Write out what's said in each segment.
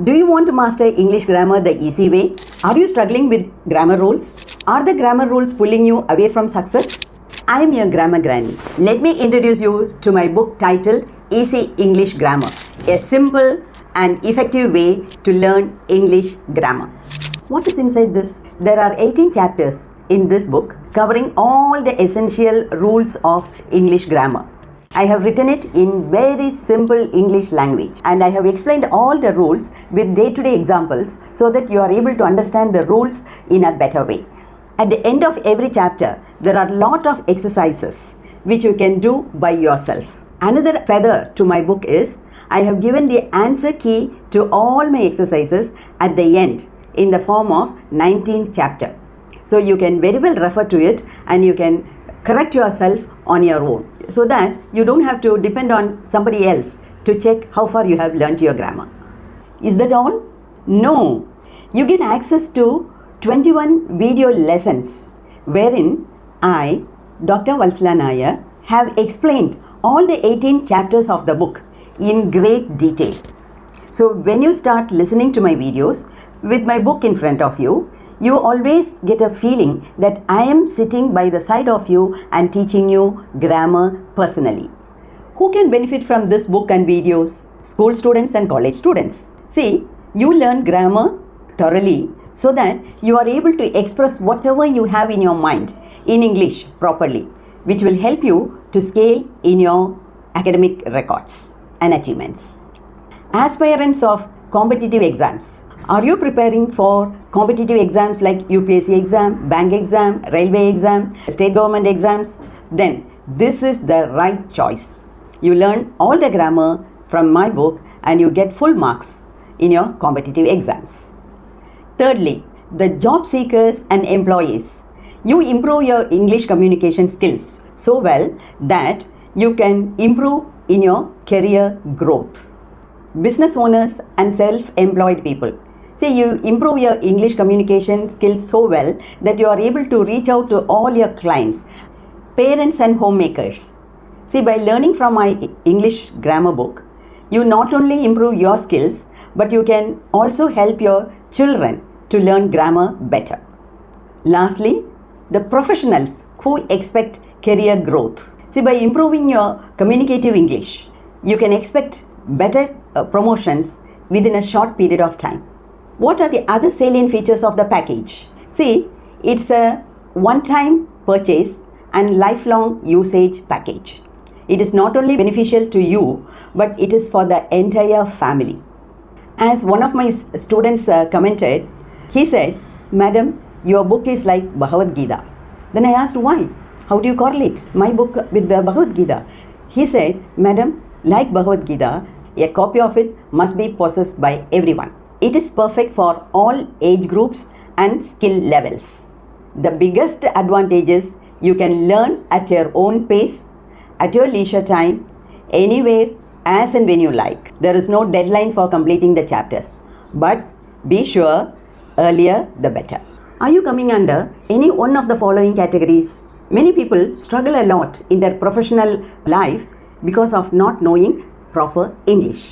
Do you want to master English grammar the easy way? Are you struggling with grammar rules? Are the grammar rules pulling you away from success? I am your grammar granny. Let me introduce you to my book titled Easy English Grammar, a simple and effective way to learn English grammar. What is inside this? There are 18 chapters in this book covering all the essential rules of English grammar. I have written it in very simple English language and I have explained all the rules with day-to-day examples so that you are able to understand the rules in a better way. At the end of every chapter, there are a lot of exercises which you can do by yourself. Another feather to my book is I have given the answer key to all my exercises at the end in the form of 19th chapter. So you can very well refer to it and you can correct yourself on your own so that you don't have to depend on somebody else to check how far you have learnt your grammar. Is that all? No. You get access to 21 video lessons wherein I, Dr. Valsala Nair, have explained all the 18 chapters of the book in great detail. So when you start listening to my videos with my book in front of you, you always get a feeling that I am sitting by the side of you and teaching you grammar personally. Who can benefit from this book and videos? School students and college students. See, you learn grammar thoroughly so that you are able to express whatever you have in your mind in English properly, which will help you to scale in your academic records and achievements. Aspirants of competitive exams. Are you preparing for competitive exams like UPSC exam, bank exam, railway exam, state government exams? Then this is the right choice. You learn all the grammar from my book and you get full marks in your competitive exams. Thirdly, the job seekers and employees. You improve your English communication skills so well that you can improve in your career growth. Business owners and self-employed people. See, you improve your English communication skills so well that you are able to reach out to all your clients, parents and homemakers. See, by learning from my English grammar book, you not only improve your skills, but you can also help your children to learn grammar better. Lastly, the professionals who expect career growth. See, by improving your communicative English, you can expect better promotions within a short period of time. What are the other salient features of the package? See, it's a one-time purchase and lifelong usage package. It is not only beneficial to you, but it is for the entire family. As one of my students commented, he said, "Madam, your book is like Bhagavad Gita." Then I asked why? How do you correlate my book with the Bhagavad Gita? He said, "Madam, like Bhagavad Gita, a copy of it must be possessed by everyone. It is perfect for all age groups and skill levels. The biggest advantage is you can learn at your own pace, at your leisure time, anywhere, as and when you like. There is no deadline for completing the chapters. But be sure, earlier the better." Are you coming under any one of the following categories? Many people struggle a lot in their professional life because of not knowing proper English.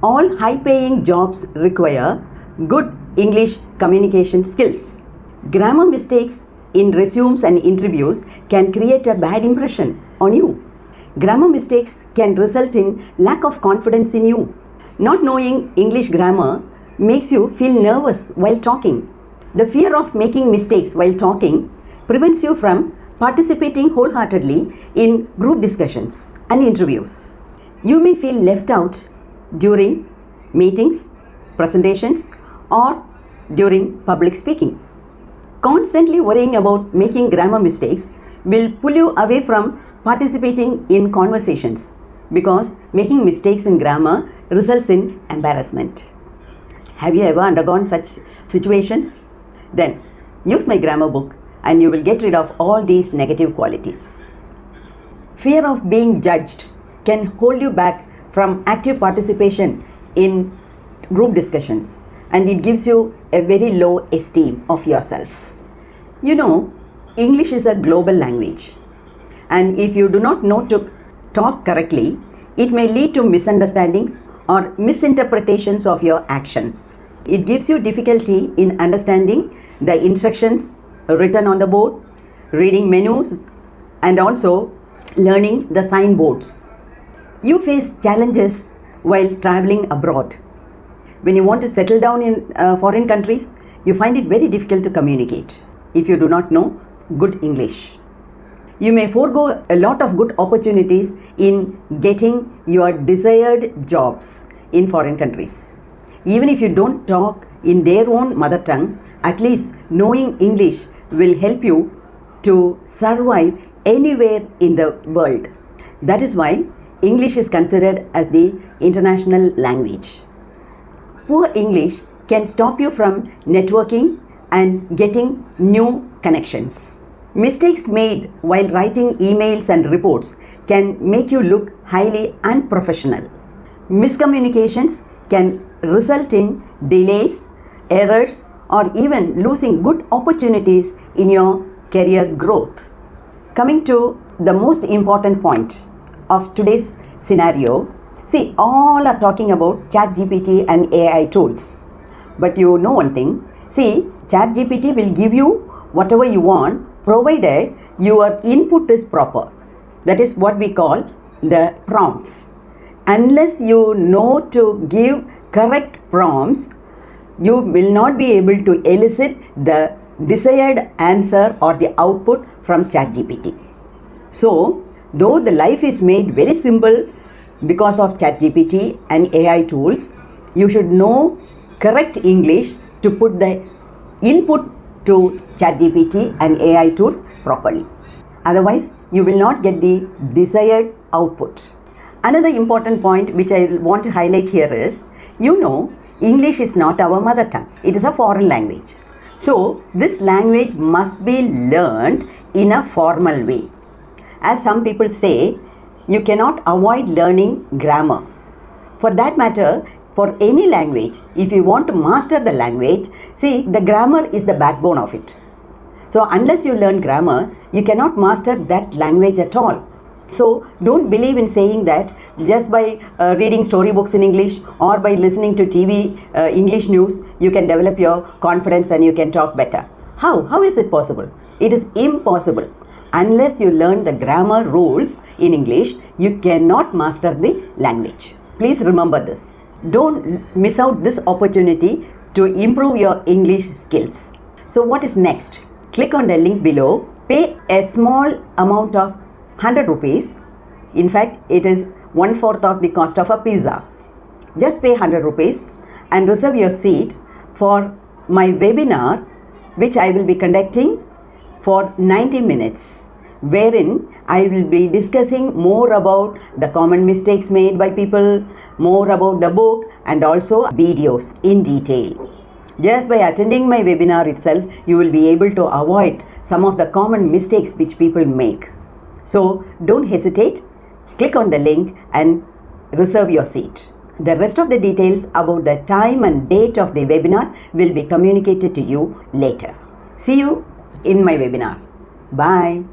All high-paying jobs require good English communication skills. Grammar mistakes in resumes and interviews can create a bad impression on you. Grammar mistakes can result in lack of confidence in you. Not knowing English grammar makes you feel nervous while talking. The fear of making mistakes while talking prevents you from participating wholeheartedly in group discussions and interviews. You may feel left out during meetings, presentations, or during public speaking. Constantly worrying about making grammar mistakes will pull you away from participating in conversations because making mistakes in grammar results in embarrassment. Have you ever undergone such situations? Then use my grammar book and you will get rid of all these negative qualities. Fear of being judged can hold you back from active participation in group discussions and it gives you a very low esteem of yourself. You know, English is a global language and if you do not know to talk correctly, it may lead to misunderstandings or misinterpretations of your actions. It gives you difficulty in understanding the instructions written on the board, reading menus, and also learning the signboards. You face challenges while traveling abroad. When you want to settle down in foreign countries, you find it very difficult to communicate if you do not know good English. You may forego a lot of good opportunities in getting your desired jobs in foreign countries. Even if you don't talk in their own mother tongue, at least knowing English will help you to survive anywhere in the world. That is why English is considered as the international language. Poor English can stop you from networking and getting new connections. Mistakes made while writing emails and reports can make you look highly unprofessional. Miscommunications can result in delays, errors, or even losing good opportunities in your career growth. Coming to the most important point of today's scenario, see, all are talking about ChatGPT and AI tools. But you know one thing, see, ChatGPT will give you whatever you want provided your input is proper. That is what we call the prompts. Unless you know to give correct prompts, you will not be able to elicit the desired answer or the output from ChatGPT. So, though the life is made very simple because of ChatGPT and AI tools, you should know correct English to put the input to ChatGPT and AI tools properly. Otherwise, you will not get the desired output. Another important point which I want to highlight here is, English is not our mother tongue. It is a foreign language. So, this language must be learned in a formal way. As some people say, you cannot avoid learning grammar. For that matter, for any language, if you want to master the language, see, the grammar is the backbone of it. So, unless you learn grammar, you cannot master that language at all. So, don't believe in saying that just by reading storybooks in English or by listening to TV English news, you can develop your confidence and you can talk better. How? How is it possible? It is impossible. Unless you learn the grammar rules in English, you cannot master the language. Please remember this. Don't miss out this opportunity to improve your English skills. So what is next? Click on the link below. Pay a small amount of 100 rupees. In fact, it is 1/4 of the cost of a pizza. Just pay 100 rupees and reserve your seat for my webinar, which I will be conducting for 90 minutes, wherein I will be discussing more about the common mistakes made by people, more about the book, and also videos in detail. Just by attending my webinar itself, you will be able to avoid some of the common mistakes which people make. So don't hesitate, click on the link and reserve your seat. The rest of the details about the time and date of the webinar will be communicated to you later. See you in my webinar. Bye.